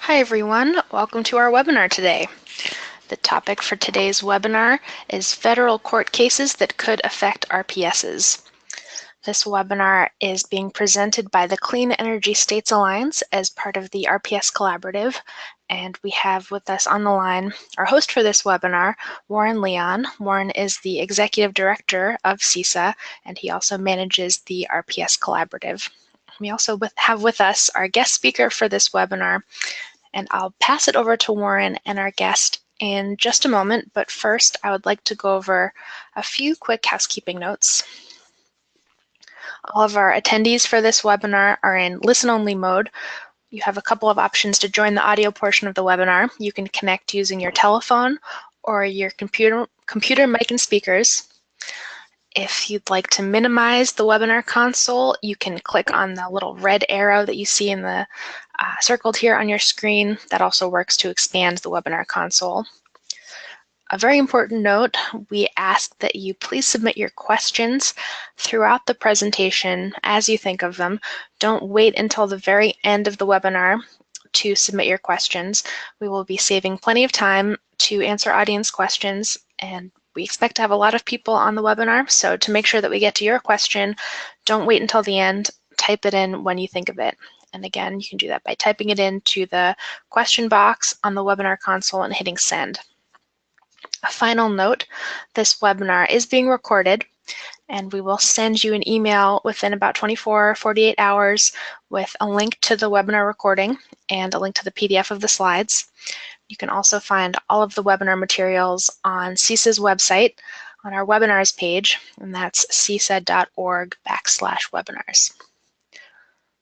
Hi everyone, welcome to our webinar today. The topic for today's webinar is federal court cases that could affect RPSs. This webinar is being presented by the Clean Energy States Alliance as part of the RPS Collaborative, and we have with us on the line our host for this webinar, Warren Leon. Warren is the Executive Director of CISA, and he also manages the RPS Collaborative. We also have with us our guest speaker for this webinar, and I'll pass it over to Warren and our guest in just a moment, but first I would like to go over a few quick housekeeping notes. All of our attendees for this webinar are in listen-only mode. You have a couple of options to join the audio portion of the webinar. You can connect using your telephone or your computer mic and speakers. If you'd like to minimize the webinar console, you can click on the little red arrow that you see in the circled here on your screen. That also works to expand the webinar console. A very important note, we ask that you please submit your questions throughout the presentation as you think of them. Don't wait until the very end of the webinar to submit your questions. We will be saving plenty of time to answer audience questions, and we expect to have a lot of people on the webinar, so to make sure that we get to your question, don't wait until the end. Type it in when you think of it. And again, you can do that by typing it into the question box on the webinar console and hitting send. A final note, this webinar is being recorded, and we will send you an email within about 24 or 48 hours with a link to the webinar recording and a link to the PDF of the slides. You can also find all of the webinar materials on CISA's website on our webinars page, and that's cisa.org/webinars.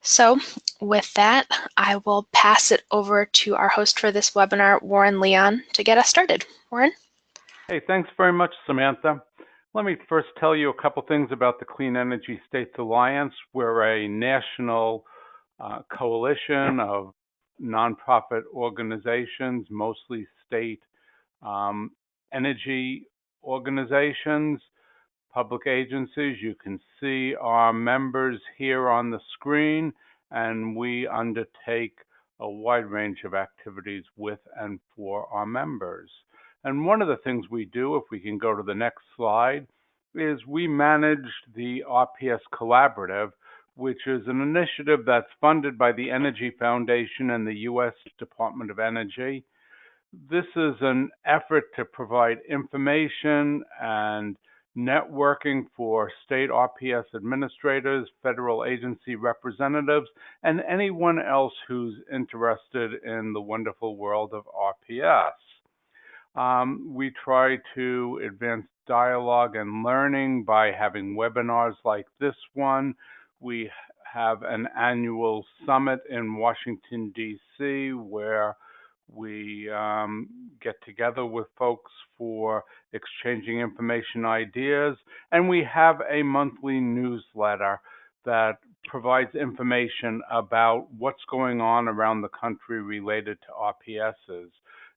So with that, I will pass it over to our host for this webinar, Warren Leon, to get us started. Warren? Hey, thanks very much, Samantha. Let me first tell you a couple things about the Clean Energy States Alliance. We're a national coalition of nonprofit organizations, mostly state energy organizations, public agencies. You can see our members here on the screen, and we undertake a wide range of activities with and for our members. And one of the things we do, if we can go to the next slide, is we manage the RPS Collaborative, which is an initiative that's funded by the Energy Foundation and the U.S. Department of Energy. This is an effort to provide information and networking for state RPS administrators, federal agency representatives, and anyone else who's interested in the wonderful world of RPS. We try to advance dialogue and learning by having webinars like this one. We have an annual summit in Washington, D.C., where we get together with folks for exchanging information ideas, and we have a monthly newsletter that provides information about what's going on around the country related to RPSs.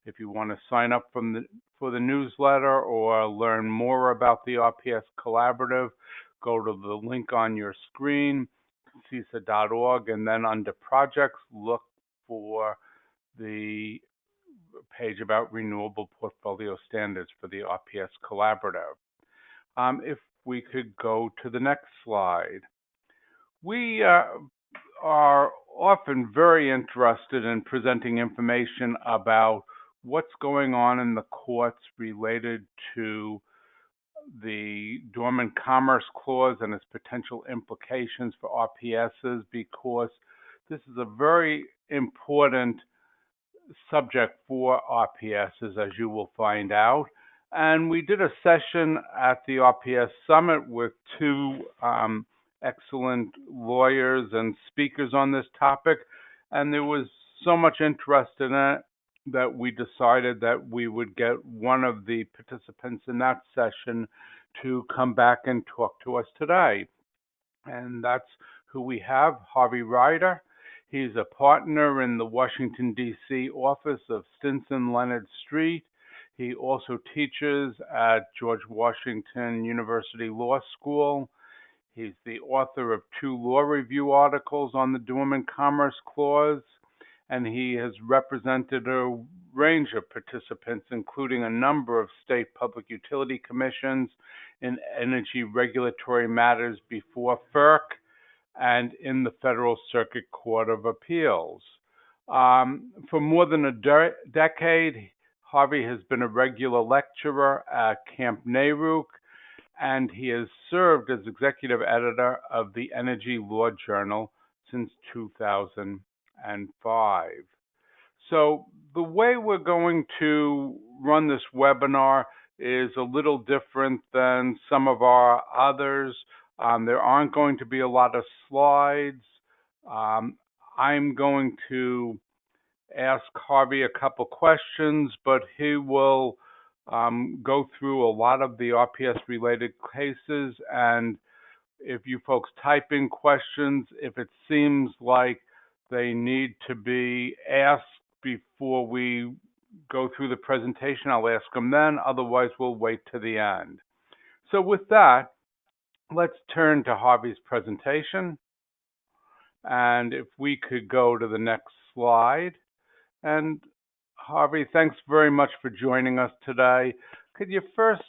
If you want to sign up for the newsletter or learn more about the RPS Collaborative, go to the link on your screen, cisa.org, and then under projects, look for the page about renewable portfolio standards for the RPS Collaborative. If we could go to the next slide. We are often very interested in presenting information about what's going on in the courts related to the Dormant Commerce Clause and its potential implications for RPSs, because this is a very important subject for RPSs, as you will find out. And we did a session at the RPS Summit with two excellent lawyers and speakers on this topic, and there was so much interest in it that we decided that we would get one of the participants in that session to come back and talk to us today. And that's who we have, Harvey Reiter. He's a partner in the Washington, D.C. office of Stinson Leonard Street. He also teaches at George Washington University Law School. He's the author of 2 law review articles on the Dormant Commerce Clause, and he has represented a range of participants, including a number of state public utility commissions in energy regulatory matters before FERC and in the Federal Circuit Court of Appeals. For more than a decade, Harvey has been a regular lecturer at Camp Nehru, and he has served as executive editor of the Energy Law Journal since 2005. So the way we're going to run this webinar is a little different than some of our others. There aren't going to be a lot of slides. I'm going to ask Harvey a couple questions, but he will go through a lot of the RPS-related cases, and if you folks type in questions, if it seems like they need to be asked before we go through the presentation, I'll ask them then. Otherwise, we'll wait to the end. So with that, let's turn to Harvey's presentation. And if we could go to the next slide. And Harvey, thanks very much for joining us today. Could you first,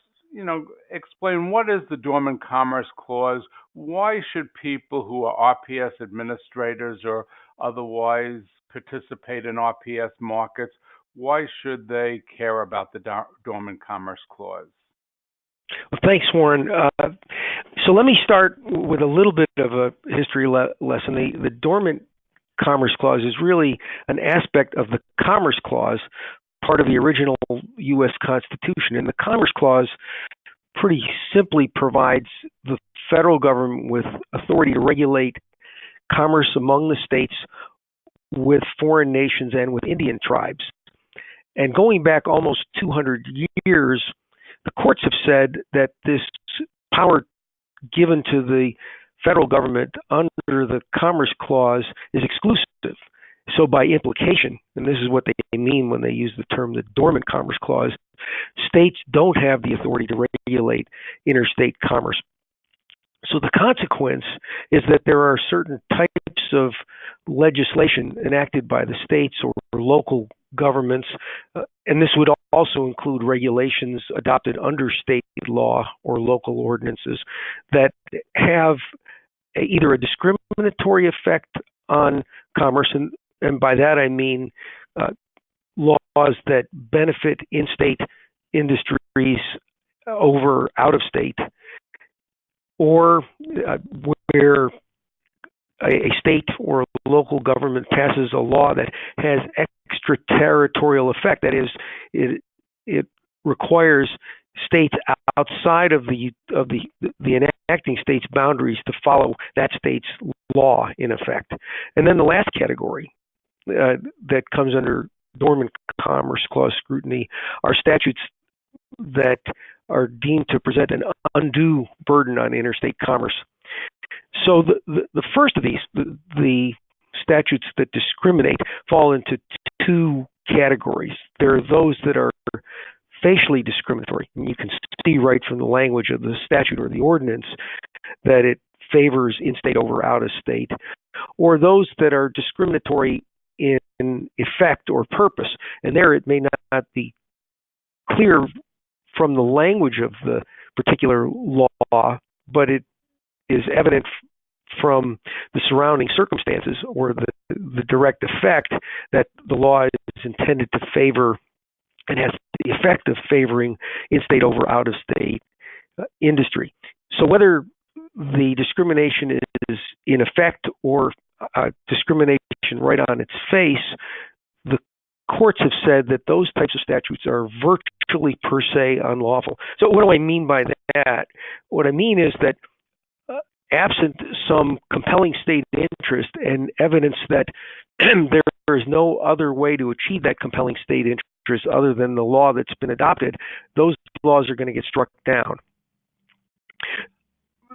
explain what is the Dormant Commerce Clause? Why should people who are RPS administrators or otherwise participate in RPS markets, why should they care about the Dormant Commerce Clause? Well, thanks, Warren. So let me start with a little bit of a history lesson. The Dormant Commerce Clause is really an aspect of the Commerce Clause, part of the original U.S. Constitution. And the Commerce Clause pretty simply provides the federal government with authority to regulate commerce among the states with foreign nations and with Indian tribes. And going back almost 200 years, the courts have said that this power given to the federal government under the Commerce Clause is exclusive. So by implication, and this is what they mean when they use the term the Dormant Commerce Clause, states don't have the authority to regulate interstate commerce. So the consequence is that there are certain types of legislation enacted by the states or local governments, and this would also include regulations adopted under state law or local ordinances that have either a discriminatory effect on commerce, and by that I mean laws that benefit in-state industries over out-of-state, or where a state or a local government passes a law that has extraterritorial effect. That is, it requires states outside of the enacting state's boundaries to follow that state's law in effect. And then the last category that comes under Dormant Commerce Clause scrutiny are statutes that are deemed to present an undue burden on interstate commerce. So the first of these, the statutes that discriminate, fall into two categories. There are those that are facially discriminatory. And you can see right from the language of the statute or the ordinance that it favors in-state over out-of-state, or those that are discriminatory in effect or purpose. And there it may not be clear from the language of the particular law, but it is evident from the surrounding circumstances or the direct effect that the law is intended to favor and has the effect of favoring in-state over out-of-state industry. So whether the discrimination is in effect or discrimination right on its face, the courts have said that those types of statutes are virtually per se unlawful. So what do I mean by that? What I mean is that absent some compelling state interest and evidence that there is no other way to achieve that compelling state interest other than the law that's been adopted, those laws are going to get struck down.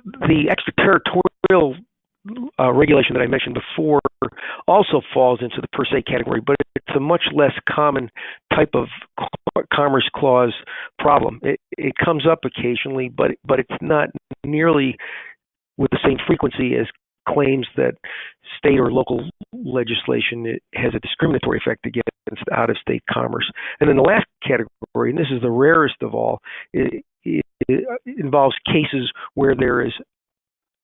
The extraterritorial regulation that I mentioned before also falls into the per se category, but it's a much less common type of Commerce Clause problem. It comes up occasionally, but it's not nearly with the same frequency as claims that state or local legislation has a discriminatory effect against out-of-state commerce. And then the last category, and this is the rarest of all, it involves cases where there is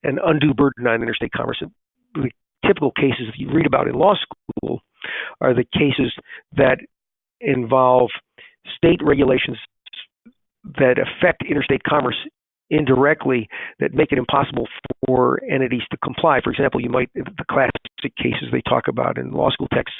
an undue burden on interstate commerce. The typical cases that you read about in law school are the cases that involve state regulations that affect interstate commerce indirectly, that make it impossible for entities to comply. For example, the classic cases they talk about in law school texts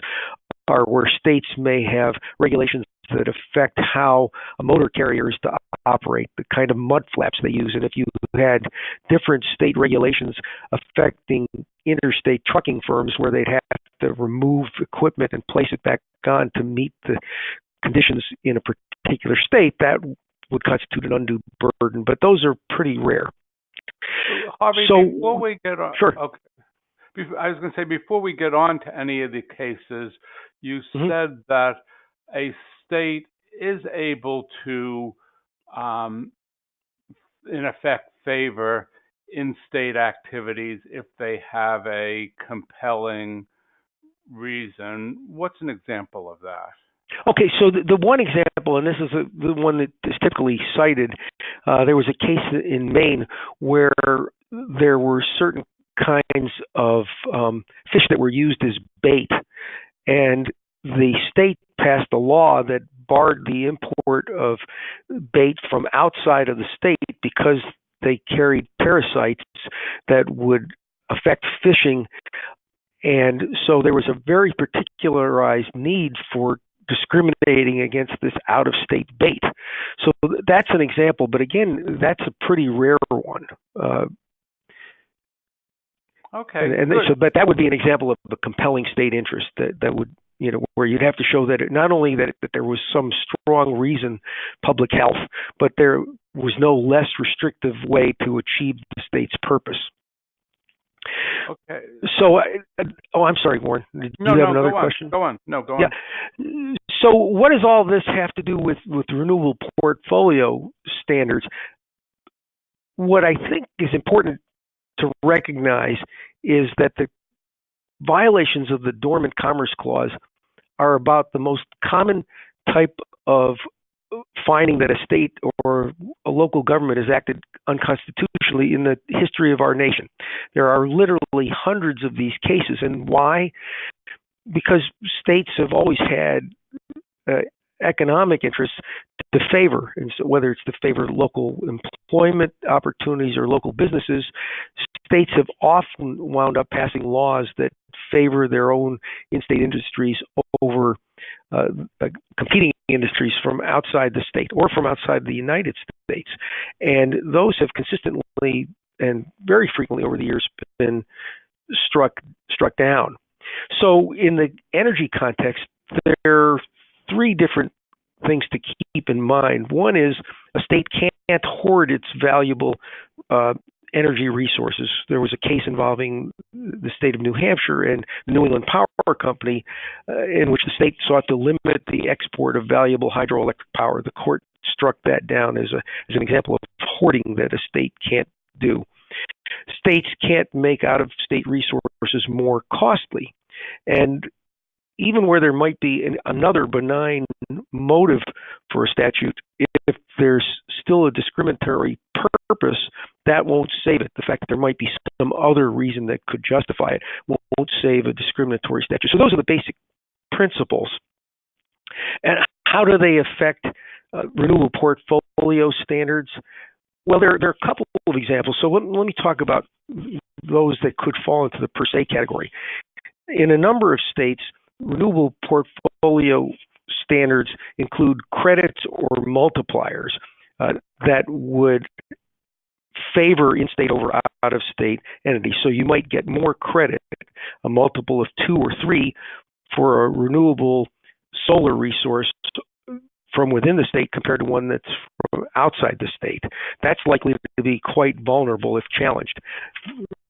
are where states may have regulations that affect how a motor carrier is to operate, the kind of mud flaps they use. And if you had different state regulations affecting interstate trucking firms where they'd have to remove equipment and place it back on to meet the conditions in a particular state, that would constitute an undue burden. But those are pretty rare. Harvey, so, before we get on, sure. Okay. I was going to say, before we get on to any of the cases, you said that a state is able to, in effect, favor in-state activities if they have a compelling reason. What's an example of that? Okay, so the one example, and this is the one that is typically cited, there was a case in Maine where there were certain kinds of fish that were used as bait, and the state passed a law that barred the import of bait from outside of the state because they carried parasites that would affect fishing. And so there was a very particularized need for discriminating against this out-of-state bait. So that's an example, but again, that's a pretty rare one. Okay. But that would be an example of a compelling state interest that would, where you'd have to show that not only that there was some strong reason, public health, but there was no less restrictive way to achieve the state's purpose. Okay. So, I'm sorry, Warren. Did you have another question? Go on. No, go on. Yeah. So what does all this have to do with renewable portfolio standards? What I think is important to recognize is that the violations of the Dormant Commerce Clause are about the most common type of finding that a state or a local government has acted unconstitutionally in the history of our nation. There are literally hundreds of these cases. And why? Because states have always had economic interests to favor, and so whether it's to favor local employment opportunities or local businesses, states have often wound up passing laws that favor their own in-state industries over competing industries from outside the state or from outside the United States. And those have consistently and very frequently over the years been struck down. So in the energy context, there are three different things to keep in mind. One is a state can't hoard its valuable energy resources. There was a case involving the state of New Hampshire and the New England Power Company in which the state sought to limit the export of valuable hydroelectric power. The court struck that down as an example of hoarding that a state can't do. States can't make out-of-state resources more costly. And even where there might be another benign motive for a statute, if there's still a discriminatory purpose, that won't save it. The fact that there might be some other reason that could justify it won't save a discriminatory statute. So those are the basic principles. And how do they affect renewable portfolio standards? Well, there are a couple of examples. So let me talk about those that could fall into the per se category. In a number of states, renewable portfolio standards include credits or multipliers that would favor in-state over out-of-state entities. So you might get more credit, a multiple of 2 or 3, for a renewable solar resource from within the state compared to one that's from outside the state. That's likely to be quite vulnerable if challenged.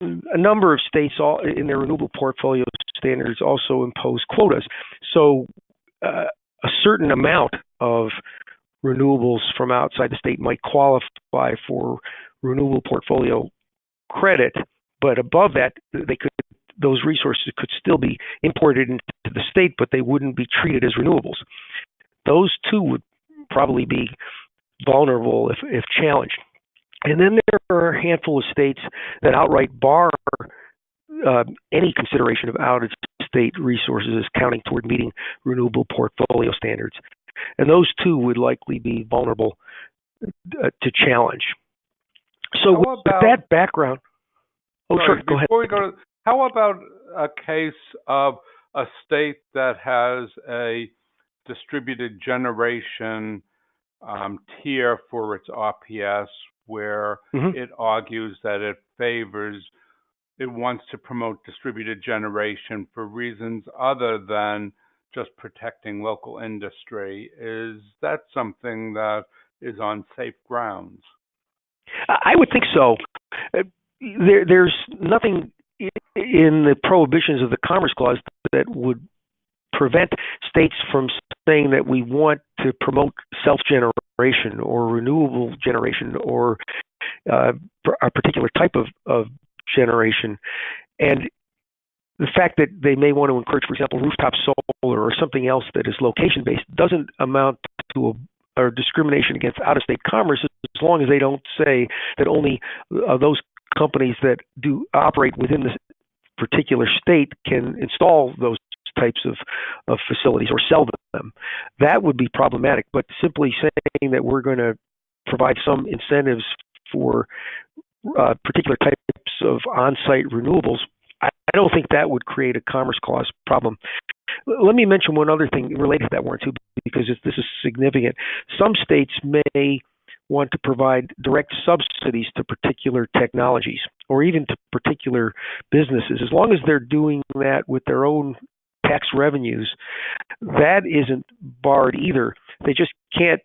A number of states in their renewable portfolio standards also impose quotas. So a certain amount of renewables from outside the state might qualify for renewable portfolio credit, but above that, those resources could still be imported into the state, but they wouldn't be treated as renewables. Those two would probably be vulnerable if challenged. And then there are a handful of states that outright bar any consideration of out-of-state resources as counting toward meeting renewable portfolio standards. And those two would likely be vulnerable to challenge. So with that background, go ahead. How about a case of a state that has a distributed generation tier for its RPS, where it argues that it wants to promote distributed generation for reasons other than just protecting local industry? Is that something that is on safe grounds? I would think so. There's nothing in the prohibitions of the Commerce Clause that would prevent states from saying that we want to promote self-generation or renewable generation or a particular type of generation. And the fact that they may want to encourage, for example, rooftop solar or something else that is location-based doesn't amount to a discrimination against out-of-state commerce, as long as they don't say that only those companies that do operate within this particular state can install those types of facilities or sell them. That would be problematic. But simply saying that we're going to provide some incentives for particular types of on-site renewables, I don't think that would create a Commerce Clause problem. Let me mention one other thing related to that, Warren, too, because this is significant. Some states may want to provide direct subsidies to particular technologies or even to particular businesses. As long as they're doing that with their own tax revenues, that isn't barred either. They just can't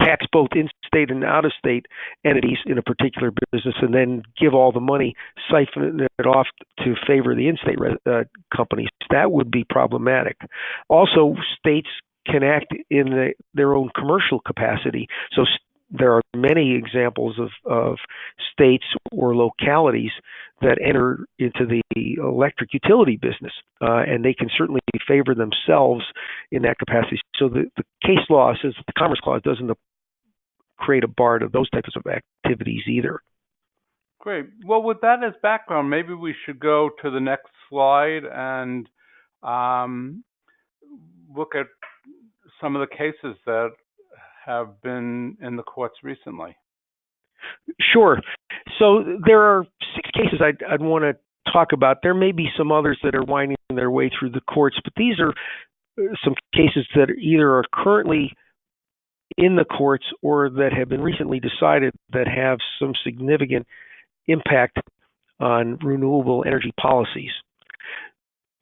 tax both in-state and out-of-state entities in a particular business and then give all the money, siphon it off to favor the in-state companies. That would be problematic. Also, states can act in their own commercial capacity. So there are many examples of states or localities that enter into the electric utility business, and they can certainly favor themselves in that capacity. So the case law says that the Commerce Clause doesn't create a bar to those types of activities either. Great. Well, with that as background, maybe we should go to the next slide and look at some of the cases that have been in the courts recently. Sure. So there are 6 cases I'd want to talk about. There may be some others that are winding their way through the courts, but these are some cases that either are currently in the courts or that have been recently decided that have some significant impact on renewable energy policies.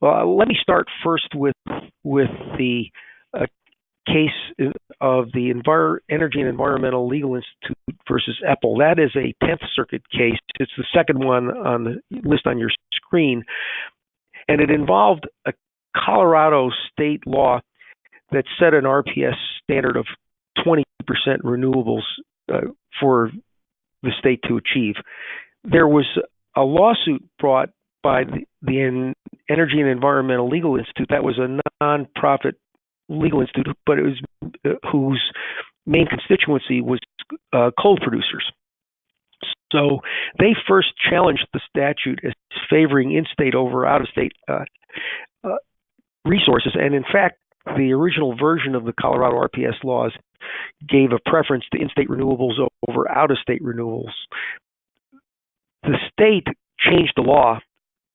Let me start first with the case of the Energy and Environmental Legal Institute versus Apple. That is a 10th Circuit case. It's the second one on the list on your screen, and it involved a Colorado state law that set an RPS standard of 20% renewables for the state to achieve. There was a lawsuit brought by the Energy and Environmental Legal Institute. That was a nonprofit legal institute, but it was whose main constituency was coal producers. So they first challenged the statute as favoring in-state over out-of-state resources, and in fact, the original version of the Colorado RPS laws gave a preference to in-state renewables over out-of-state renewables. The state changed the law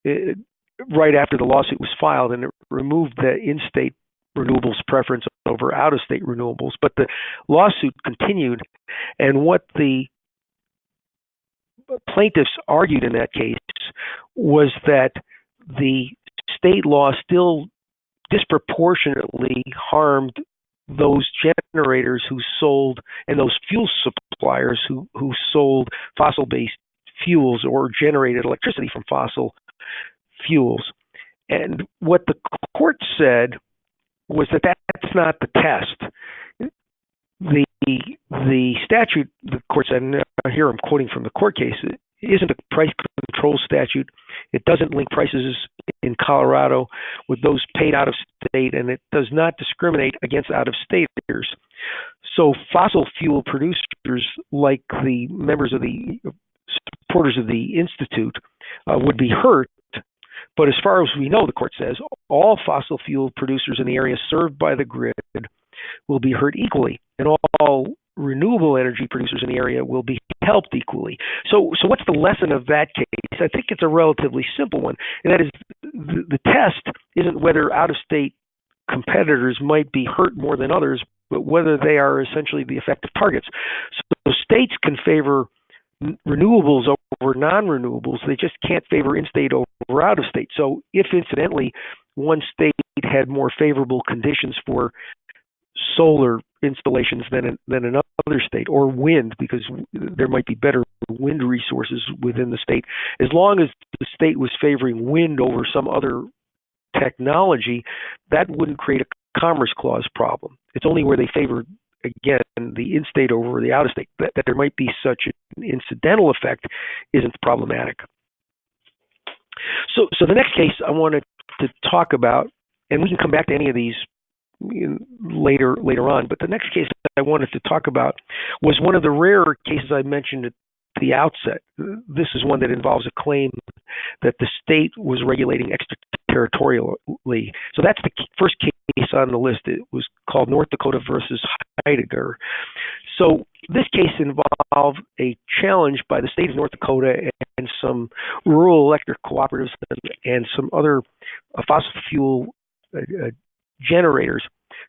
right after the lawsuit was filed, and it removed the in-state renewables preference over out-of-state renewables. But the lawsuit continued, and what the plaintiffs argued in that case was that the state law still disproportionately harmed those generators who sold, and those fuel suppliers who sold fossil-based fuels or generated electricity from fossil fuels. And what the court said was that that's not the test. The statute, the court said, and here I'm quoting from the court case, isn't a price control statute. It doesn't link prices in Colorado with those paid out of state, and it does not discriminate against out-of-staters. So fossil fuel producers, like the members of the supporters of the Institute, would be hurt. But as far as we know, the court says, all fossil fuel producers in the area served by the grid will be hurt equally, and all renewable energy producers in the area will be helped equally. So what's the lesson of that case? I think it's a relatively simple one, and that is the test isn't whether out-of-state competitors might be hurt more than others, but whether they are essentially the effective targets. So states can favor renewables over non-renewables. They just can't favor in-state over out-of-state. So if, incidentally, one state had more favorable conditions for solar installations than another state, or wind, because there might be better wind resources within the state, as long as the state was favoring wind over some other technology, that wouldn't create a Commerce Clause problem. It's only where they favor, again, the in-state over the out-of-state, that there might be such an incidental effect isn't problematic. So the next case I wanted to talk about, and we can come back to any of these later on, but the next case I wanted to talk about was one of the rare cases I mentioned at the outset. This is one that involves a claim that the state was regulating extraterritorially. So that's the first case on the list. It was called North Dakota versus Heidegger. So this case involved a challenge by the state of North Dakota and some rural electric cooperatives and some other fossil fuel generators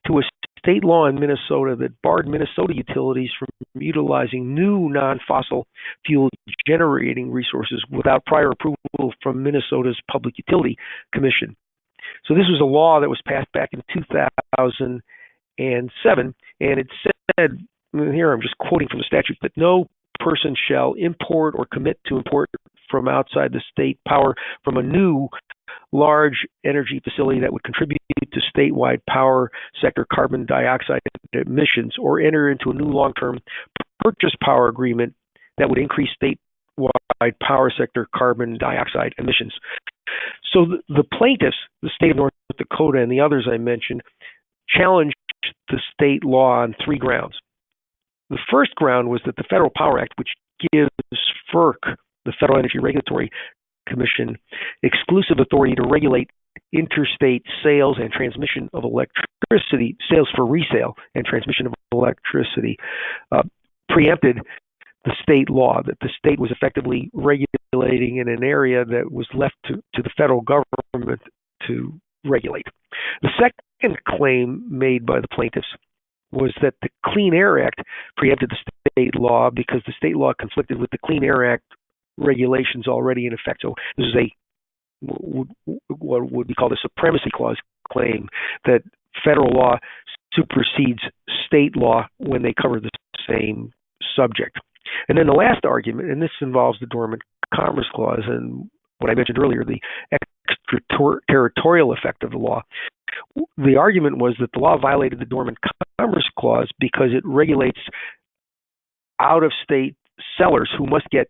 to a state law in Minnesota that barred Minnesota utilities from utilizing new non-fossil fuel generating resources without prior approval from Minnesota's Public Utility Commission. So this was a law that was passed back in 2007, and it said, here I'm just quoting from the statute, that no person shall import or commit to import from outside the state power from a new large energy facility that would contribute to statewide power sector carbon dioxide emissions, or enter into a new long-term purchase power agreement that would increase statewide power sector carbon dioxide emissions. So the plaintiffs, the state of North Dakota and the others I mentioned, challenged the state law on three grounds. The first ground was that the Federal Power Act, which gives FERC, the Federal Energy Regulatory Commission, exclusive authority to regulate interstate sales and transmission of electricity, sales for resale and transmission of electricity, preempted the state law, that the state was effectively regulating in an area that was left to the federal government to regulate. The second claim made by the plaintiffs was that the Clean Air Act preempted the state law because the state law conflicted with the Clean Air Act regulations already in effect. So this is what would be called a supremacy clause claim, that federal law supersedes state law when they cover the same subject. And then the last argument, and this involves the Dormant Commerce Clause and what I mentioned earlier, the extraterritorial effect of the law. The argument was that the law violated the Dormant Commerce Clause because it regulates out-of-state sellers who must get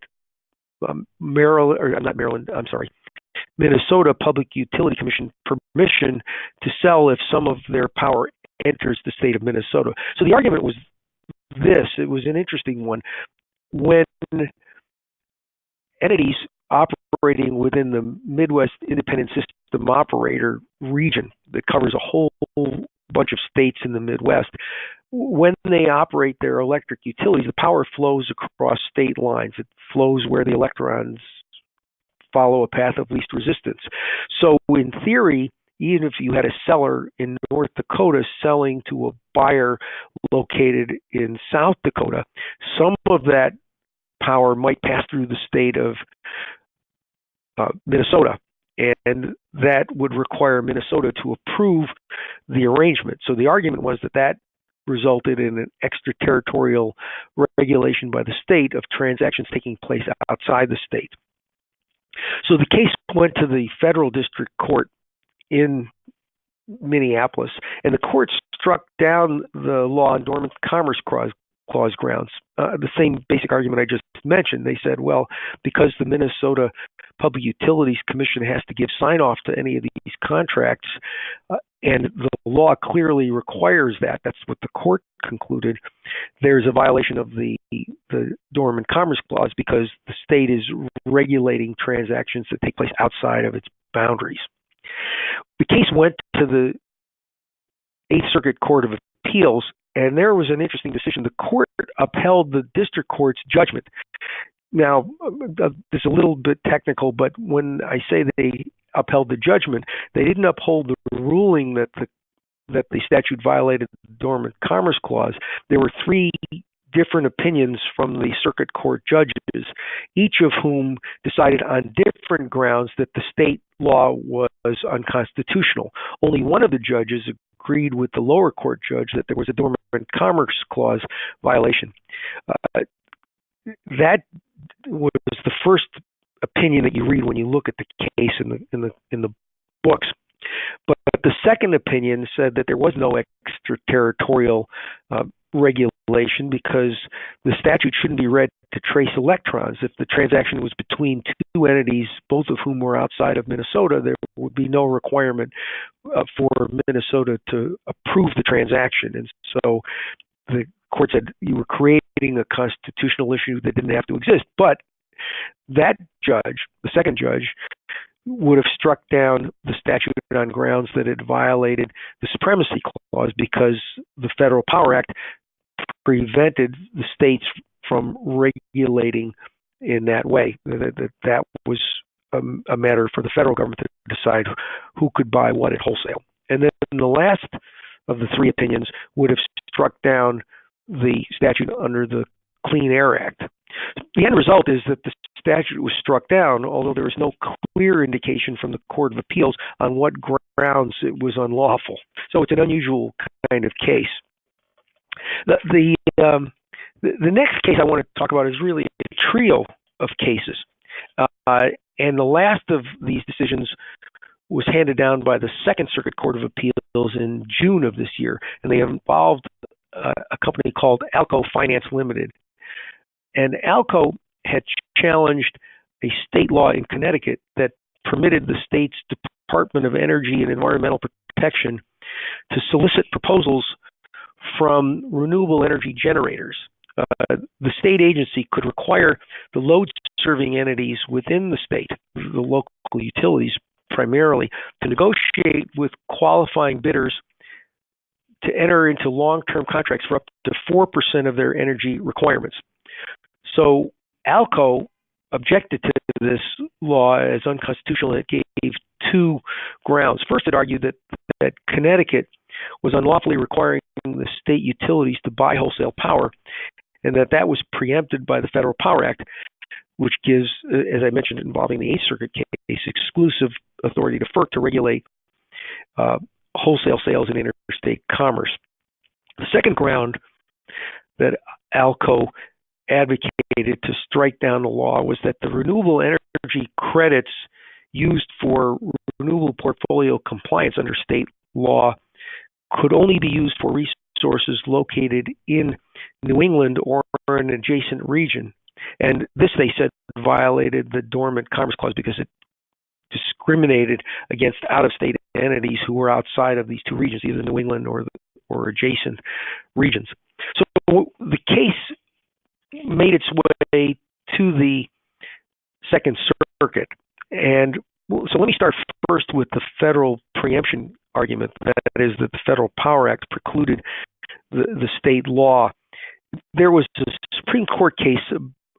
Minnesota Public Utility Commission permission to sell if some of their power enters the state of Minnesota. So the argument was this. It was an interesting one. When entities operating within the Midwest Independent System Operator region that covers a whole bunch of states in the Midwest, when they operate their electric utilities, the power flows across state lines. It flows where the electrons follow a path of least resistance. So in theory, even if you had a seller in North Dakota selling to a buyer located in South Dakota, some of that power might pass through the state of Minnesota, and that would require Minnesota to approve the arrangement. So the argument was that resulted in an extraterritorial regulation by the state of transactions taking place outside the state. So the case went to the federal district court in Minneapolis, and the court struck down the law on Dormant Commerce Clause grounds. The same basic argument I just mentioned. They said, well, because the Minnesota Public Utilities Commission has to give sign-off to any of these contracts, and the law clearly requires that. That's what the court concluded. There's a violation of the Dormant Commerce Clause because the state is regulating transactions that take place outside of its boundaries. The case went to the Eighth Circuit Court of Appeals, and there was an interesting decision. The court upheld the district court's judgment. Now, it's a little bit technical, but when I say they upheld the judgment, they didn't uphold the ruling that the statute violated the Dormant Commerce Clause. There were three different opinions from the circuit court judges, each of whom decided on different grounds that the state law was unconstitutional. Only one of the judges agreed with the lower court judge that there was a Dormant Commerce Clause violation. That was the first opinion that you read when you look at the case in the books. But the second opinion said that there was no extraterritorial regulation because the statute shouldn't be read to trace electrons. If the transaction was between two entities, both of whom were outside of Minnesota, there would be no requirement for Minnesota to approve the transaction. And so the court said you were creating a constitutional issue that didn't have to exist. But that judge, the second judge, would have struck down the statute on grounds that it violated the Supremacy Clause because the Federal Power Act prevented the states from regulating in that way. That was a matter for the federal government to decide who could buy what at wholesale. And then the last of the three opinions would have struck down the statute under the Clean Air Act. The end result is that the statute was struck down, although there was no clear indication from the Court of Appeals on what grounds it was unlawful. So it's an unusual kind of case. The next case I want to talk about is really a trio of cases. And the last of these decisions was handed down by the Second Circuit Court of Appeals in June of this year, and they involved a company called Allco Finance Limited. And Allco had challenged a state law in Connecticut that permitted the state's Department of Energy and Environmental Protection to solicit proposals from renewable energy generators. The state agency could require the load-serving entities within the state, the local utilities primarily, to negotiate with qualifying bidders to enter into long-term contracts for up to 4% of their energy requirements. So Allco objected to this law as unconstitutional, and it gave two grounds. First, it argued that Connecticut was unlawfully requiring the state utilities to buy wholesale power, and that was preempted by the Federal Power Act, which gives, as I mentioned, involving the Eighth Circuit case, exclusive authority to FERC to regulate wholesale sales and interstate commerce. The second ground that Allco advocated to strike down the law was that the renewable energy credits used for renewable portfolio compliance under state law could only be used for resources located in New England or an adjacent region. And this, they said, violated the Dormant Commerce Clause because it discriminated against out-of-state entities who were outside of these two regions, either New England or adjacent regions. So the case made its way to the Second Circuit. And so let me start first with the federal preemption argument, that is that the Federal Power Act precluded the state law. There was a Supreme Court case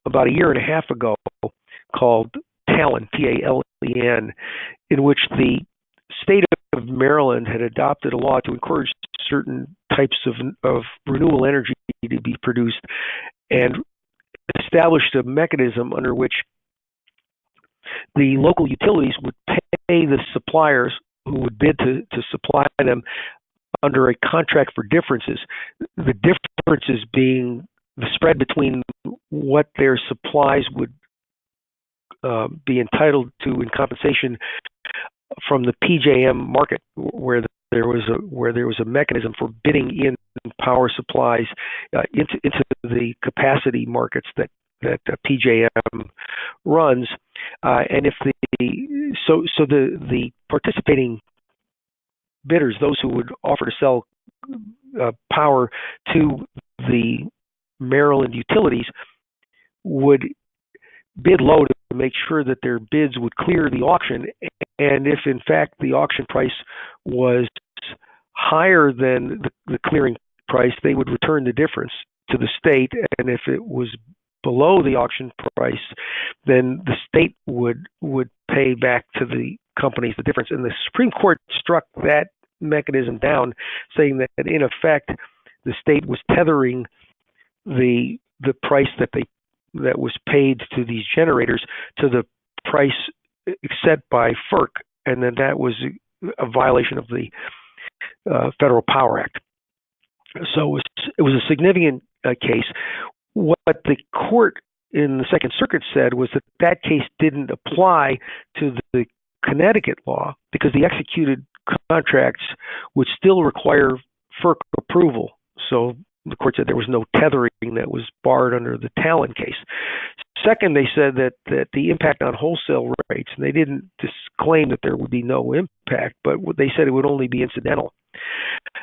about a year and a half ago called Talon, T-A-L-E-N, in which the state of Maryland had adopted a law to encourage certain types of renewable energy to be produced and established a mechanism under which the local utilities would pay the suppliers who would bid to supply them under a contract for differences. The differences being the spread between what their supplies would be entitled to in compensation from the PJM market, where there was a mechanism for bidding in power supplies into the capacity markets that PJM runs, and if the participating bidders, those who would offer to sell power to the Maryland utilities, would bid low to make sure that their bids would clear the auction, and if in fact the auction price was higher than the clearing price, they would return the difference to the state, and if it was below the auction price, then the state would pay back to the companies the difference. And the Supreme Court struck that mechanism down, saying that in effect the state was tethering the price that was paid to these generators to the price set by FERC, and then that was a violation of the Federal Power Act. So it was a significant case. What the court in the Second Circuit said was that case didn't apply to the Connecticut law because the executed contracts would still require FERC approval. So the court said there was no tethering that was barred under the Talon case. Second, they said that the impact on wholesale rates, and they didn't disclaim that there would be no impact, but they said it would only be incidental.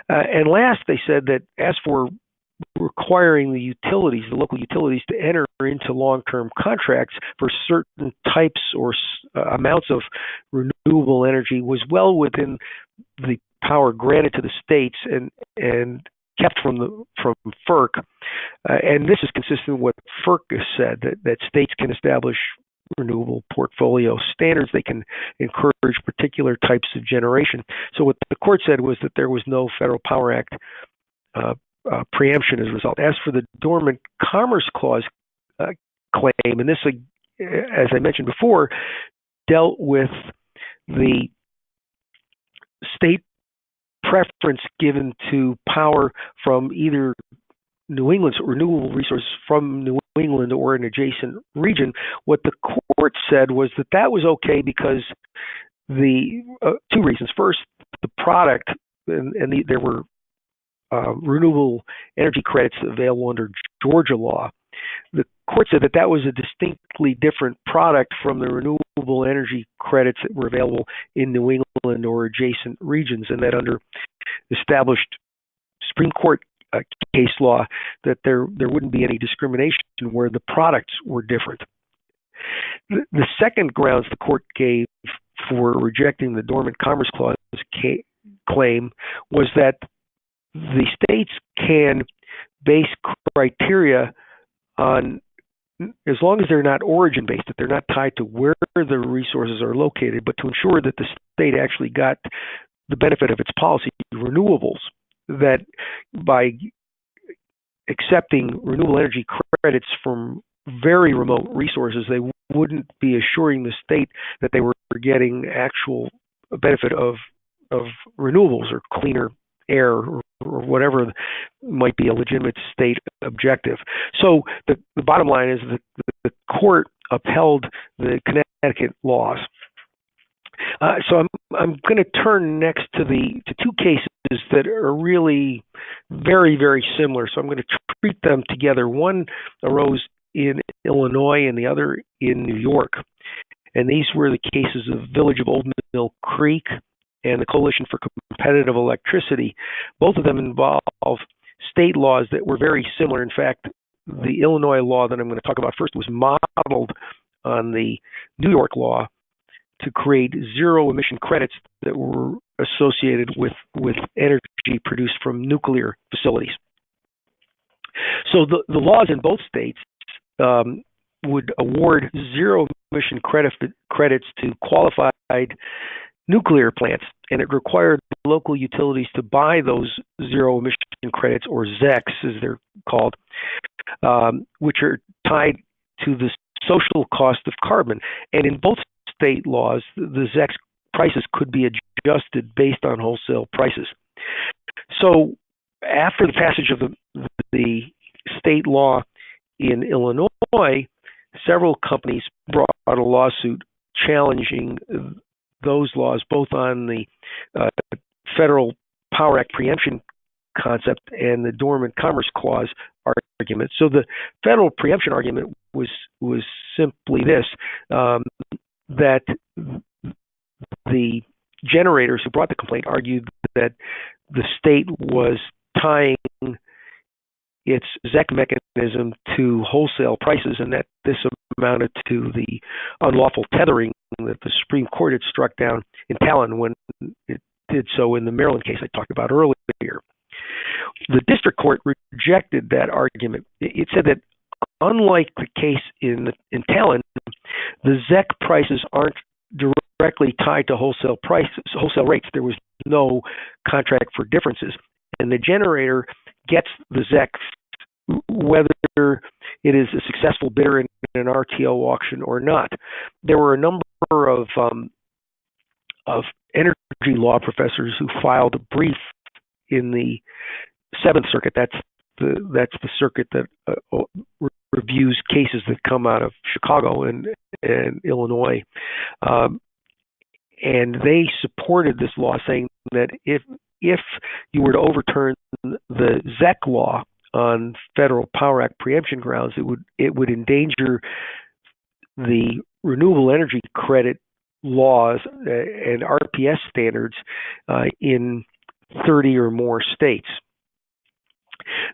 And last, they said that as for requiring the utilities, the local utilities, to enter into long-term contracts for certain types or amounts of renewable energy was well within the power granted to the states and kept from FERC. And this is consistent with what FERC has said, that states can establish renewable portfolio standards. They can encourage particular types of generation. So what the court said was that there was no Federal Power Act preemption as a result. As for the Dormant Commerce Clause claim, and this, as I mentioned before, dealt with the state preference given to power from either New England's renewable resources from New England or an adjacent region. What the court said was that was okay because the two reasons. First, the product, there were renewable energy credits available under Georgia law. The court said that was a distinctly different product from the renewable energy credits that were available in New England or adjacent regions, and that under established Supreme Court case law, that there wouldn't be any discrimination where the products were different. The second grounds the court gave for rejecting the Dormant Commerce Clause claim was that the states can base criteria on, as long as they're not origin-based, that they're not tied to where the resources are located, but to ensure that the state actually got the benefit of its policy, renewables, that by accepting renewable energy credits from very remote resources, they wouldn't be assuring the state that they were getting actual benefit of renewables or cleaner air or whatever might be a legitimate state objective. So the bottom line is that the court upheld the Connecticut laws. So I'm going to turn next to two cases that are really very, very similar. So I'm going to treat them together. One arose in Illinois and the other in New York. And these were the cases of Village of Old Mill Creek and the Coalition for Competitive Electricity. Both of them involve state laws that were very similar. In fact, the Illinois law that I'm going to talk about first was modeled on the New York law to create zero emission credits that were associated with energy produced from nuclear facilities. So the laws in both states would award zero emission credits to qualified nuclear plants, and it required local utilities to buy those zero emission credits, or ZECs as they're called, which are tied to the social cost of carbon. And in both state laws, the ZECs prices could be adjusted based on wholesale prices. So after the passage of the state law in Illinois, several companies brought a lawsuit challenging those laws, both on the Federal Power Act preemption concept and the Dormant Commerce Clause argument. So the federal preemption argument was simply this. that the generators who brought the complaint argued that the state was tying its ZEC mechanism to wholesale prices, and that this amounted to the unlawful tethering that the Supreme Court had struck down in Talon when it did so in the Maryland case I talked about earlier. The district court rejected that argument. It said that unlike the case in Talon, the ZEC prices aren't directly tied to wholesale rates. There was no contract for differences, and the generator gets the ZECs whether it is a successful bidder in an RTO auction or not. There were a number of energy law professors who filed a brief in the Seventh Circuit. That's the circuit that reviews cases that come out of Chicago and Illinois. And they supported this law, saying that if you were to overturn the ZEC law on Federal Power Act preemption grounds, it would endanger the renewable energy credit laws and RPS standards in 30 or more states.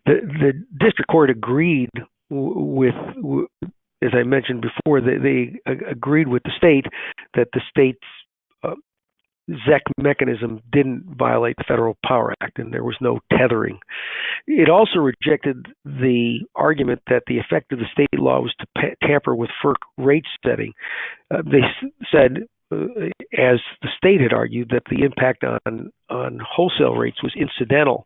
The district court agreed with, as I mentioned before, they agreed with the state that the state's ZEC mechanism didn't violate the Federal Power Act, and there was no tethering. It also rejected the argument that the effect of the state law was to tamper with FERC rate setting. They said, as the state had argued, that the impact on wholesale rates was incidental.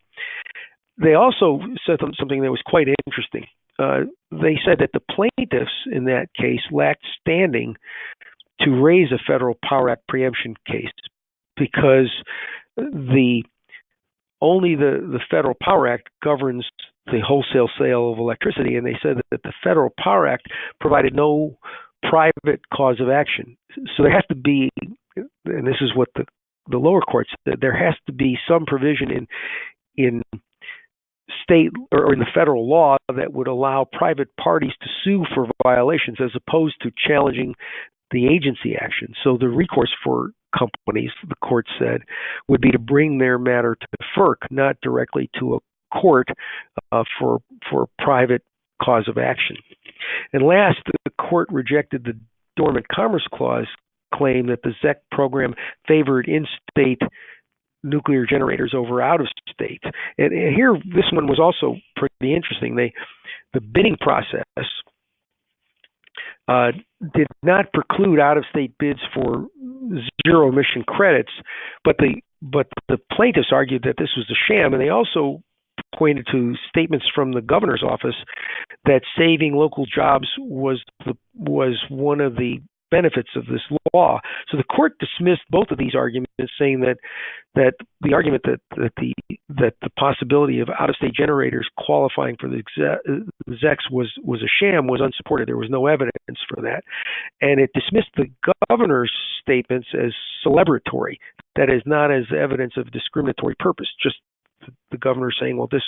They also said something that was quite interesting. They said that the plaintiffs in that case lacked standing to raise a Federal Power Act preemption case because only the Federal Power Act governs the wholesale sale of electricity, and they said that the Federal Power Act provided no private cause of action. So there has to be, and this is what the lower court said, there has to be some provision in state or in the federal law that would allow private parties to sue for violations as opposed to challenging the agency action. So the recourse for companies, the court said, would be to bring their matter to FERC, not directly to a court for private cause of action. And last, the court rejected the Dormant Commerce Clause claim that the ZEC program favored in-state nuclear generators over out-of-state. And here, this one was also pretty interesting. The bidding process did not preclude out-of-state bids for zero-emission credits, but the plaintiffs argued that this was a sham, and they also pointed to statements from the governor's office that saving local jobs was one of the benefits of this law. So the court dismissed both of these arguments, saying that the argument that the possibility of out-of-state generators qualifying for the ZECs was a sham was unsupported. There was no evidence for that, and it dismissed the governor's statements as celebratory, that is, not as evidence of discriminatory purpose. Just the governor saying, well, this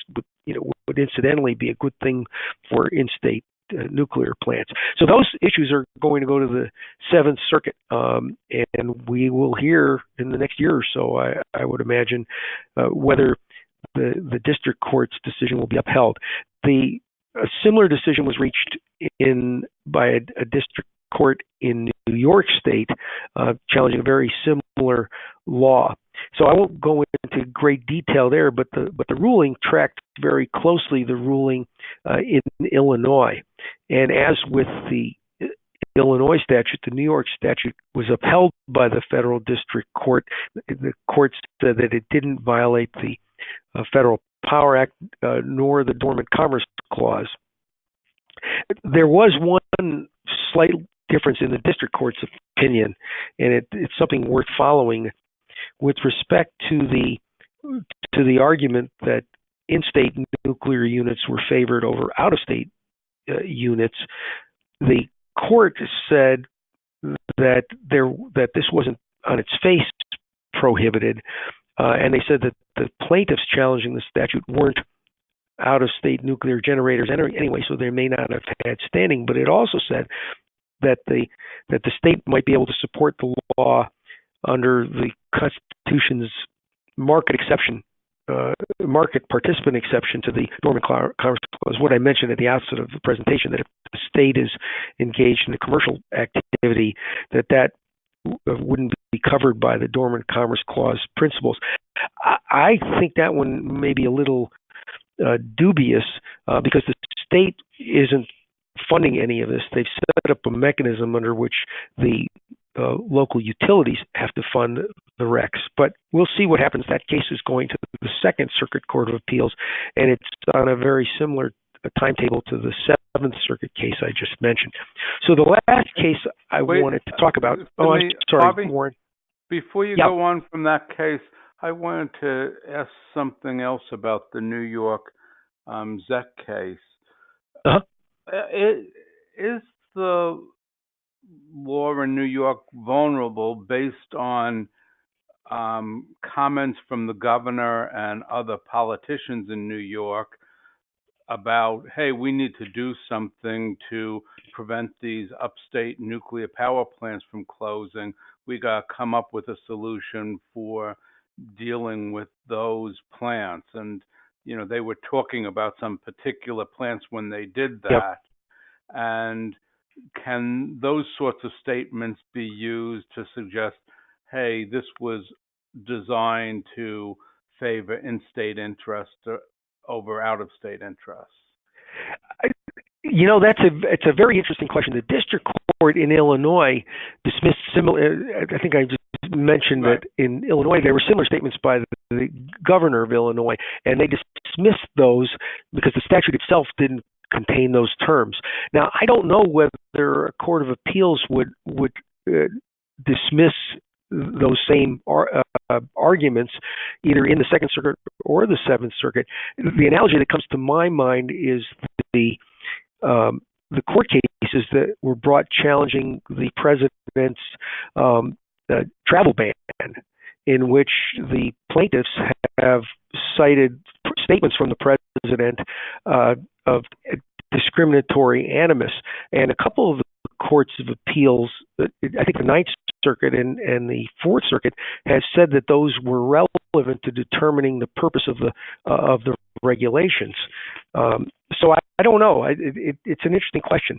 would incidentally be a good thing for in-state nuclear plants. So those issues are going to go to the Seventh Circuit, and we will hear in the next year or so, I would imagine, whether the district court's decision will be upheld. A similar decision was reached by a district court in New York State, challenging a very similar law. So I won't go into great detail there, but the ruling tracked very closely the ruling in Illinois. And as with the Illinois statute, the New York statute was upheld by the federal district court. The court said that it didn't violate the Federal Power Act nor the Dormant Commerce Clause. There was one slight difference in the district court's opinion, and it's something worth following. With respect to the argument that in-state nuclear units were favored over out-of-state units, the court said that this wasn't on its face prohibited, and they said that the plaintiffs challenging the statute weren't out-of-state nuclear generators anyway, so they may not have had standing. But it also said that the state might be able to support the law under the Constitution's market exception, market participant exception to the Dormant Commerce Clause. What I mentioned at the outset of the presentation, that if the state is engaged in a commercial activity, that wouldn't be covered by the Dormant Commerce Clause principles. I think that one may be a little dubious because the state isn't funding any of this. They've set up a mechanism under which the local utilities have to fund the RECs. But we'll see what happens. That case is going to the Second Circuit Court of Appeals, and it's on a very similar timetable to the Seventh Circuit case I just mentioned. So the last case I wanted to talk about. I'm sorry, Harvey, Warren. Before you go on from that case, I wanted to ask something else about the New York ZEC case. Is the law in New York vulnerable based on comments from the governor and other politicians in New York about, hey, we need to do something to prevent these upstate nuclear power plants from closing. We got to come up with a solution for dealing with those plants. And, you know, they were talking about some particular plants when they did that. Yep. And can those sorts of statements be used to suggest, hey, this was designed to favor in-state interest over out-of-state interests? You know, it's a very interesting question. The district court in Illinois dismissed similar. I think I just mentioned that in Illinois there were similar statements by the governor of Illinois, and they dismissed those because the statute itself didn't contain those terms. Now, I don't know whether a court of appeals would dismiss those same arguments either in the Second Circuit or the Seventh Circuit. The analogy that comes to my mind is the court cases that were brought challenging the president's travel ban, in which the plaintiffs have cited statements from the president of discriminatory animus. And a couple of the courts of appeals, I think the Ninth Circuit and the Fourth Circuit, have said that those were relevant to determining the purpose of the regulations. So I don't know. It's an interesting question.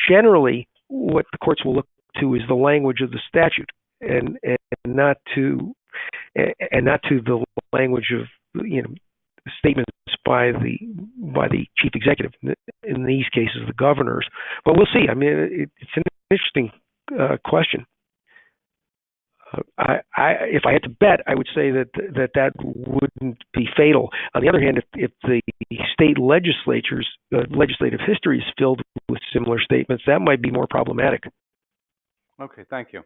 Generally, what the courts will look to is the language of the statute, and not to the language of, you know, statements by the chief executive. In these cases, the governors. But we'll see. I mean, it's an interesting question. If I had to bet, I would say that wouldn't be fatal. On the other hand, if the state legislatures legislative history is filled with similar statements, that might be more problematic. Okay, thank you.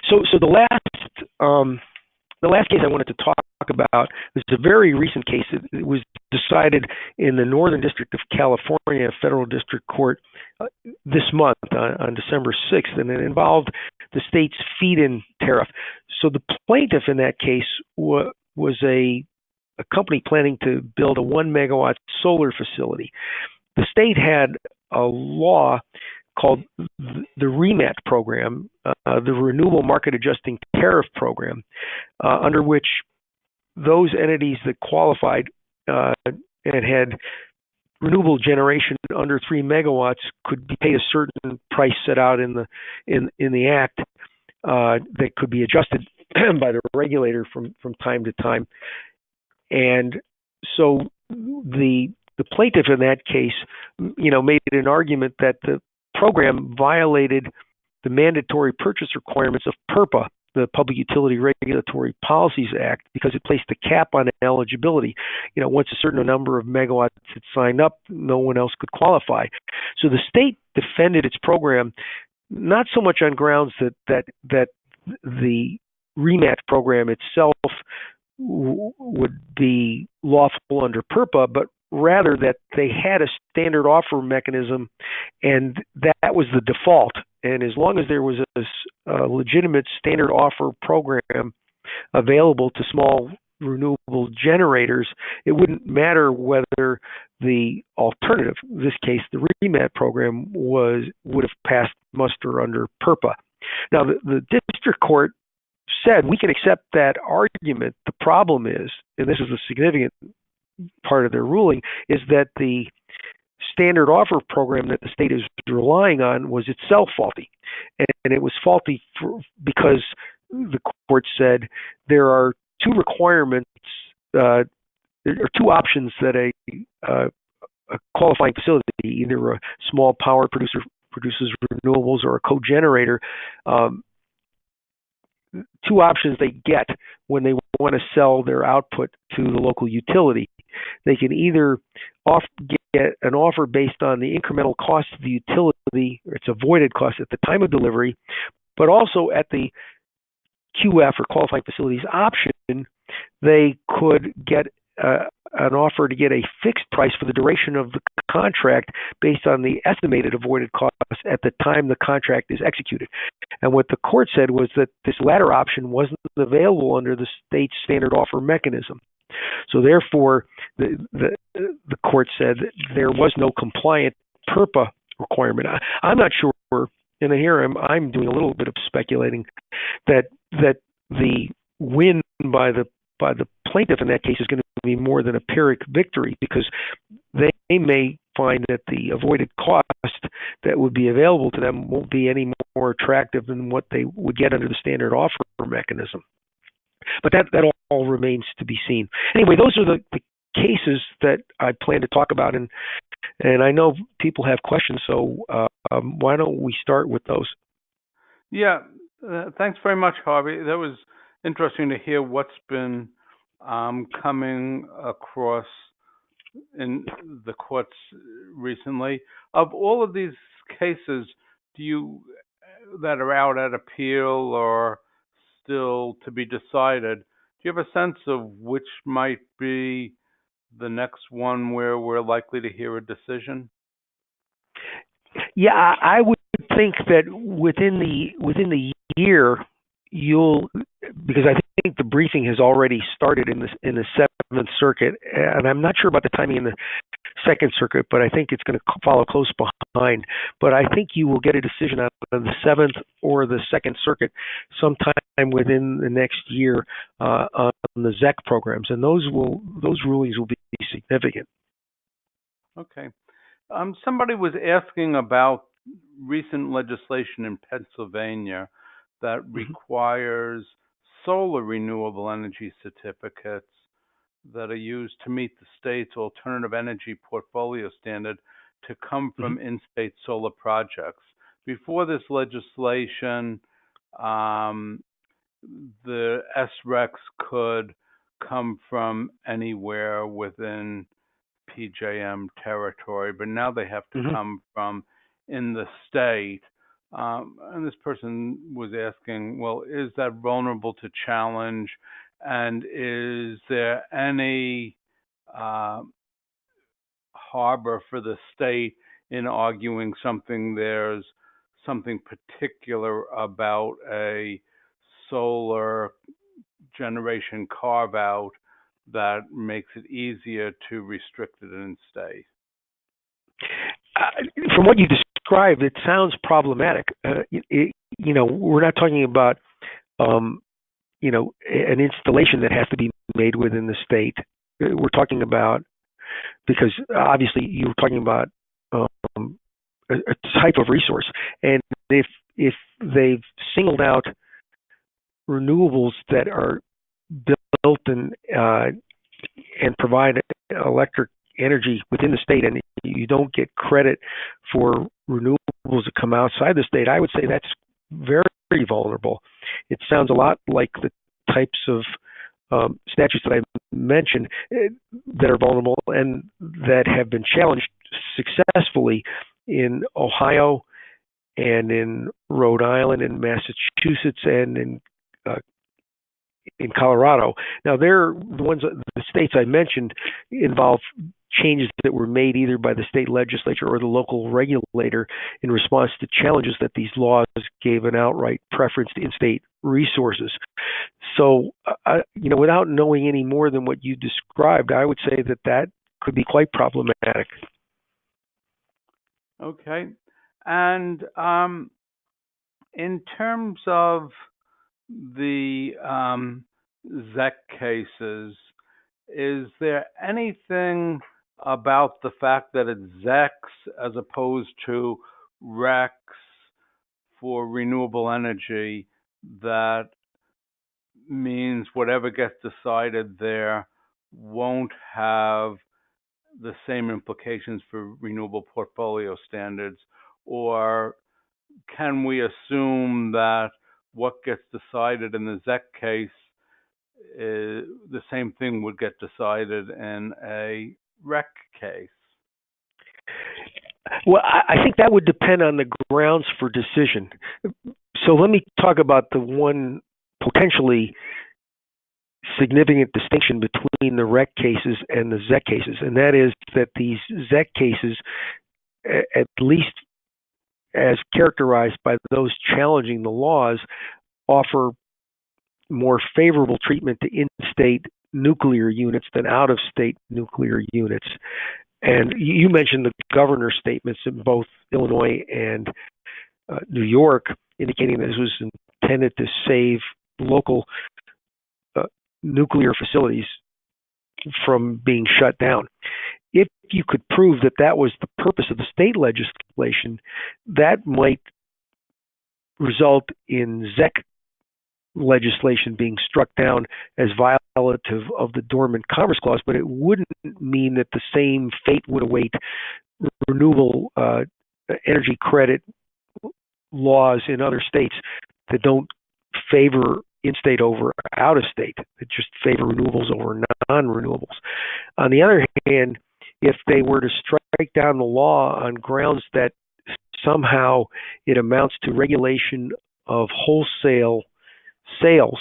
So the last case I wanted to talk about is a very recent case. It was decided in the Northern District of California, Federal District Court, this month on December 6th, and it involved the state's feed-in tariff. So the plaintiff in that case was a company planning to build a 1 megawatt solar facility. The state had a law called the REMAT program, the Renewable Market Adjusting Tariff Program, under which those entities that qualified and had renewable generation under 3 megawatts could be paid a certain price set out in the Act that could be adjusted by the regulator from time to time. And so the plaintiff in that case, you know, made an argument that the program violated the mandatory purchase requirements of PURPA, the Public Utility Regulatory Policies Act, because it placed a cap on eligibility. You know, once a certain number of megawatts had signed up, no one else could qualify. So the state defended its program, not so much on grounds that the REMAT program itself would be lawful under PURPA, but rather that they had a standard offer mechanism, and that was the default. And as long as there was a legitimate standard offer program available to small renewable generators, it wouldn't matter whether the alternative, in this case the REMAT program, would have passed muster under PURPA. Now, the district court said we can accept that argument. The problem is, and this is a significant part of their ruling, is that the standard offer program that the state is relying on was itself faulty. And it was faulty because the court said there are two requirements, there are two options that a qualifying facility, either a small power producer produces renewables or a cogenerator, two options they get when they want to sell their output to the local utility. They can either get an offer based on the incremental cost of the utility, or its avoided cost at the time of delivery, but also at the QF or qualifying facilities option, they could get an offer to get a fixed price for the duration of the contract based on the estimated avoided costs at the time the contract is executed. And what the court said was that this latter option wasn't available under the state's standard offer mechanism. So therefore, the court said that there was no compliant PURPA requirement. I'm not sure, and here I'm doing a little bit of speculating, that the win by the plaintiff in that case is going to be more than a Pyrrhic victory, because they may find that the avoided cost that would be available to them won't be any more attractive than what they would get under the standard offer mechanism. But that all remains to be seen. Anyway, those are the cases that I plan to talk about, and I know people have questions, so why don't we start with those? Yeah, thanks very much, Harvey. That was interesting to hear what's been coming across in the courts recently. Of all of these cases, that are out at appeal or still to be decided, do you have a sense of which might be the next one where we're likely to hear a decision? Yeah, I would think that within the year, because I think the briefing has already started in the Seventh Circuit, and I'm not sure about the timing in the Second Circuit, but I think it's going to follow close behind. But I think you will get a decision out of the Seventh or the Second Circuit sometime within the next year on the ZEC programs, and those rulings will be significant. Okay. Somebody was asking about recent legislation in Pennsylvania that requires solar renewable energy certificates that are used to meet the state's alternative energy portfolio standard to come from in-state solar projects. Before this legislation, the SRECs could come from anywhere within PJM territory, but now they have to come from in the state. And this person was asking, well, is that vulnerable to challenge? And is there any harbor for the state in arguing there's something particular about a solar generation carve-out that makes it easier to restrict it in state? From what you described, it sounds problematic. We're not talking about, an installation that has to be made within the state. We're talking about, because obviously you're talking about a type of resource, and if they've singled out renewables that are built and provide electric energy within the state, and you don't get credit for renewables that come outside the state, I would say that's very, very vulnerable. It sounds a lot like the types of statutes that I mentioned that are vulnerable and that have been challenged successfully in Ohio and in Rhode Island and Massachusetts and in Colorado. Now, the states I mentioned involve changes that were made either by the state legislature or the local regulator in response to challenges that these laws gave an outright preference to in-state resources. So, without knowing any more than what you described, I would say that could be quite problematic. Okay. And in terms of the ZEC cases, is there anything about the fact that it's ZECs as opposed to RECs for renewable energy that means whatever gets decided there won't have the same implications for renewable portfolio standards? Or can we assume that what gets decided in the ZEC case, the same thing would get decided in a REC case? Well, I think that would depend on the grounds for decision. So let me talk about the one potentially significant distinction between the REC cases and the ZEC cases, and that is that these ZEC cases, at least as characterized by those challenging the laws, offer more favorable treatment to in-state nuclear units than out-of-state nuclear units. And you mentioned the governor's statements in both Illinois and New York, indicating that this was intended to save local nuclear facilities from being shut down. If you could prove that that was the purpose of the state legislation, that might result in ZEC legislation being struck down as violative of the Dormant Commerce Clause, but it wouldn't mean that the same fate would await renewable energy credit laws in other states that don't favor in-state over out-of-state, that just favor renewables over non-renewables. On the other hand, if they were to strike down the law on grounds that somehow it amounts to regulation of wholesale sales,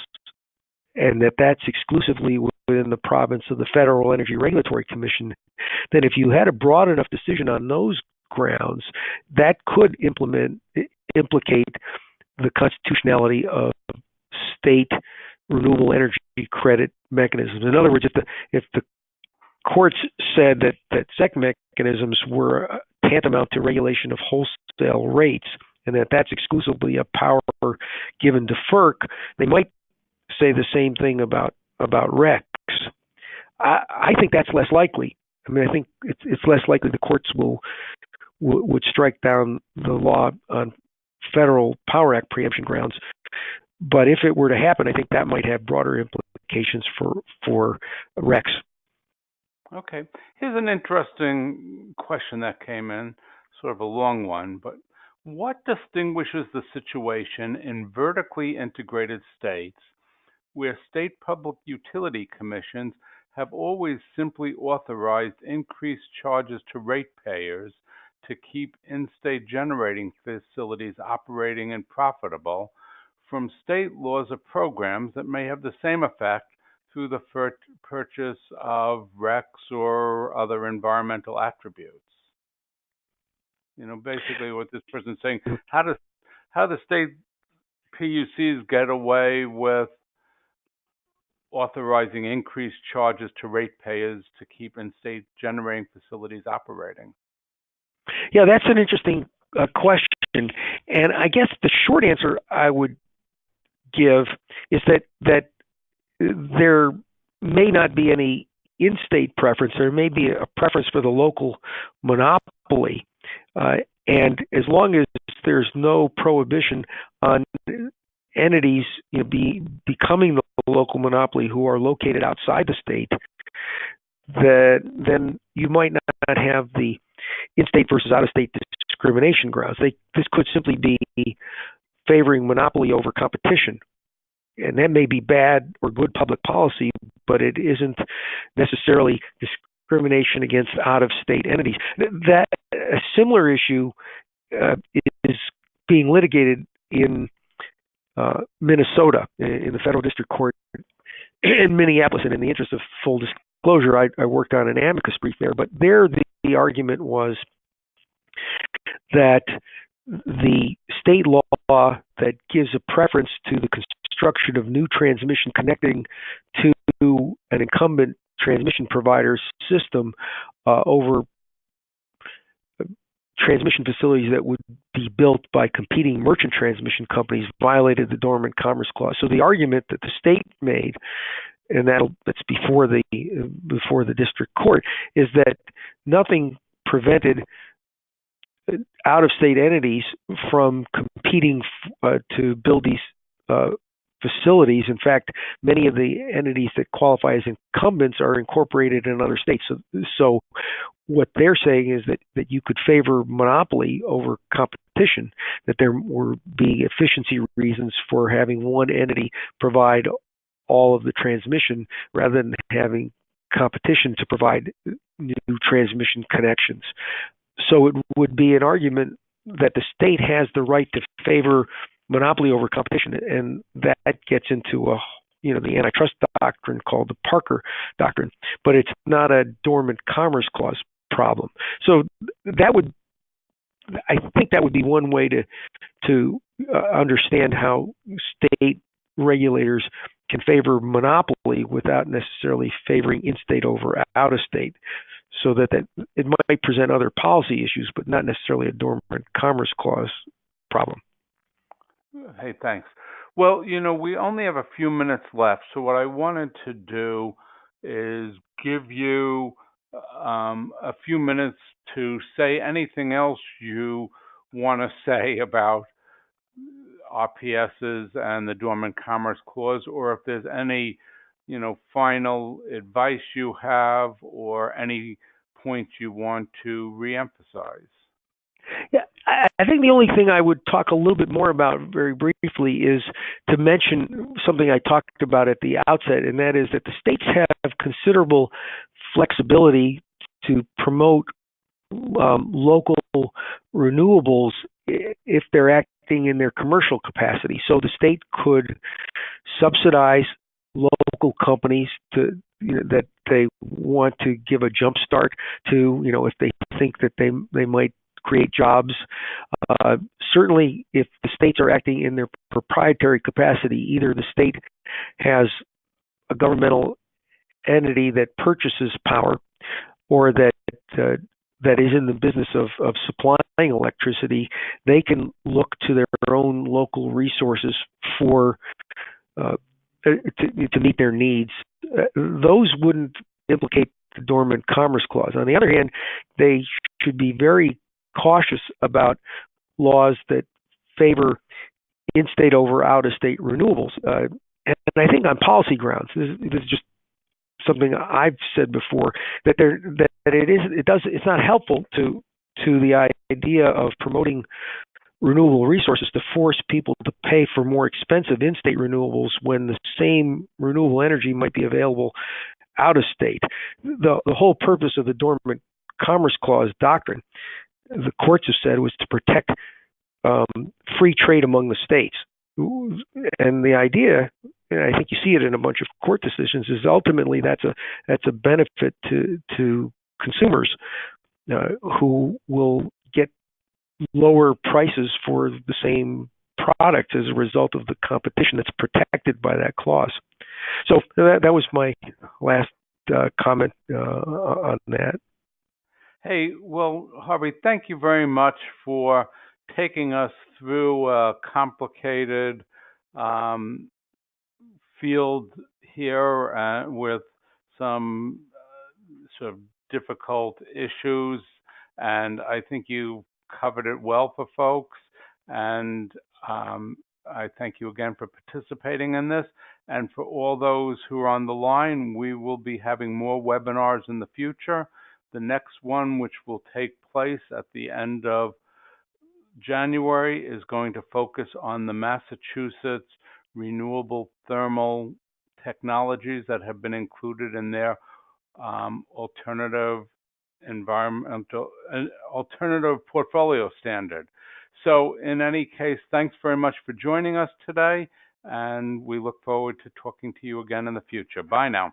and that's exclusively within the province of the Federal Energy Regulatory Commission, then if you had a broad enough decision on those grounds, that could implicate the constitutionality of state renewable energy credit mechanisms. In other words, if the courts said that ZEC mechanisms were tantamount to regulation of wholesale rates, and that's exclusively a power given to FERC, they might say the same thing about RECs. I think that's less likely. I mean, I think it's less likely the courts would strike down the law on Federal Power Act preemption grounds. But if it were to happen, I think that might have broader implications for RECs. Okay. Here's an interesting question that came in, sort of a long one, but what distinguishes the situation in vertically integrated states where state public utility commissions have always simply authorized increased charges to ratepayers to keep in-state generating facilities operating and profitable from state laws or programs that may have the same effect through the purchase of RECs or other environmental attributes? Basically what this person's saying, how the state PUCs get away with authorizing increased charges to ratepayers to keep in-state generating facilities operating? Yeah, that's an interesting question. And I guess the short answer I would give is that there may not be any in-state preference. There may be a preference for the local monopoly. And as long as there's no prohibition on entities becoming the local monopoly who are located outside the state, then you might not have the in-state versus out-of-state discrimination grounds. This could simply be favoring monopoly over competition. And that may be bad or good public policy, but it isn't necessarily discrimination against out-of-state entities. That a similar issue is being litigated in Minnesota in the federal district court in Minneapolis. And in the interest of full disclosure, I worked on an amicus brief there, but there the argument was that the state law that gives a preference to the construction of new transmission connecting to an incumbent transmission provider's system over transmission facilities that would be built by competing merchant transmission companies violated the Dormant Commerce Clause. So the argument that the state made, and that's before the district court, is that nothing prevented out-of-state entities from competing to build these facilities. In fact, many of the entities that qualify as incumbents are incorporated in other states. So what they're saying is that you could favor monopoly over competition, that there were being efficiency reasons for having one entity provide all of the transmission rather than having competition to provide new transmission connections. So it would be an argument that the state has the right to favor monopoly over competition, and that gets into the antitrust doctrine called the Parker Doctrine, but it's not a Dormant Commerce Clause problem. So I think that would be one way to understand how state regulators can favor monopoly without necessarily favoring in-state over out-of-state, so that it might present other policy issues, but not necessarily a Dormant Commerce Clause problem. Hey, thanks. Well, we only have a few minutes left, so what I wanted to do is give you a few minutes to say anything else you want to say about RPSs and the Dormant Commerce Clause, or if there's any, final advice you have or any points you want to reemphasize. Yeah, I think the only thing I would talk a little bit more about very briefly is to mention something I talked about at the outset, and that is that the states have considerable flexibility to promote local renewables if they're acting in their commercial capacity. So the state could subsidize local companies that they want to give a jump start to, if they think that they might create jobs. Certainly, if the states are acting in their proprietary capacity, either the state has a governmental entity that purchases power, or that is in the business of supplying electricity, they can look to their own local resources for to meet their needs. Those wouldn't implicate the Dormant Commerce Clause. On the other hand, they should be very cautious about laws that favor in-state over out-of-state renewables. And I think on policy grounds, this is just something I've said before, that it's not helpful to the idea of promoting renewable resources to force people to pay for more expensive in-state renewables when the same renewable energy might be available out of state. The whole purpose of the Dormant Commerce Clause doctrine, the courts have said, was to protect free trade among the states. And the idea, and I think you see it in a bunch of court decisions, is ultimately that's a benefit to consumers who will get lower prices for the same product as a result of the competition that's protected by that clause. So that was my last comment on that. Hey, well, Harvey, thank you very much for taking us through a complicated field here with some sort of difficult issues, and I think you covered it well for folks, and I thank you again for participating in this. And for all those who are on the line, we will be having more webinars in the future. The next one, which will take place at the end of January, is going to focus on the Massachusetts renewable thermal technologies that have been included in their alternative portfolio standard. So in any case, thanks very much for joining us today, and we look forward to talking to you again in the future. Bye now.